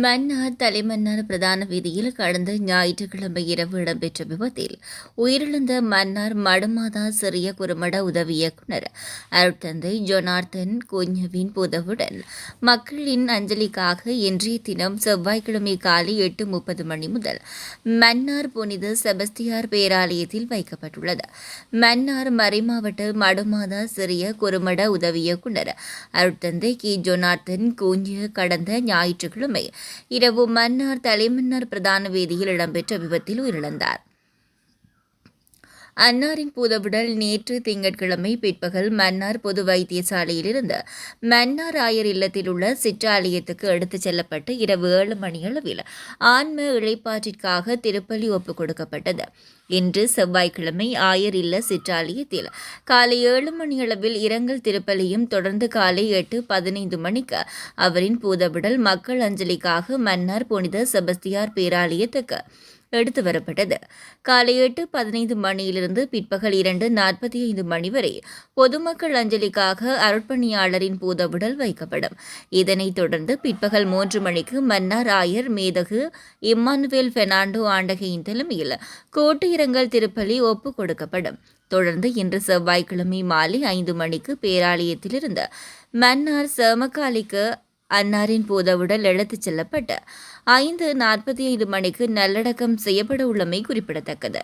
மன்னார் தலைமன்னார் பிரதான வீதியில் கடந்த ஞாயிற்றுக்கிழமை இரவு இடம்பெற்ற விபத்தில் உயிரிழந்த மன்னார் மடுமாதா சிறிய குறுமட உதவி இயக்குநர் அருட்தந்தை ஜொனார்தன் குஞ்சுவின் புதவுடன் மக்களின் அஞ்சலிக்காக இன்றைய தினம் செவ்வாய்க்கிழமை காலை 8:30 மணி முதல் மன்னார் புனித செபஸ்தியார் பேராலயத்தில் வைக்கப்பட்டுள்ளது. மன்னார் மறைமாவட்ட மடுமாதா சிறிய குறுமட உதவி இயக்குநர் அருட்தந்தை கி ஜொனார்தன் குஞ்சு கடந்த ஞாயிற்றுக்கிழமை இரவு மன்னார் தலைமன்னார் பிரதான வீதியில் இடம்பெற்ற விபத்தில் உயிரிழந்தார். அன்னாரின் பூதவுடல் நேற்று திங்கட்கிழமை பிற்பகல் மன்னார் பொது வைத்தியசாலையிலிருந்து மன்னார் ஆயர் இல்லத்தில் உள்ள சிற்றாலயத்துக்கு எடுத்துச் செல்லப்பட்டு இரவு 7 மணியளவில் ஆன்ம இழைப்பாற்றிற்காக திருப்பலி ஒப்புக் கொடுக்கப்பட்டது. இன்று செவ்வாய்க்கிழமை ஆயர் இல்ல சிற்றாலயத்தில் காலை 7 மணியளவில் இரங்கல் திருப்பலியும் தொடர்ந்து காலை 8:15 மணிக்கு அவரின் பூதவுடல் மக்கள் அஞ்சலிக்காக மன்னார் புனித செபஸ்தியார் பேராலயத்துக்கு எடுத்து வரப்பட்டது. காலை 8:15 மணியிலிருந்து பிற்பகல் 2:45 மணி வரை பொதுமக்கள் அஞ்சலிக்காக அருட்பணியாளரின் பூதவுடல் வைக்கப்படும். இதனைத் தொடர்ந்து பிற்பகல் 3 மணிக்கு மன்னார் ஆயர் மேதகு இம்மானுவேல் பெர்னாண்டோ ஆண்டகையின் தலைமையில் கூட்டு இரங்கல் திருப்பலி ஒப்புக் கொடுக்கப்படும். தொடர்ந்து இன்று செவ்வாய்க்கிழமை மாலை 5 மணிக்கு பேராலயத்திலிருந்து மன்னார் சேமக்காலிக்கு அன்னாரின் பூதவுடல் எடுத்துச் செல்லப்பட்டு 5:45 மணிக்கு நல்லடக்கம் செய்யப்பட உள்ளமை குறிப்பிடத்தக்கது.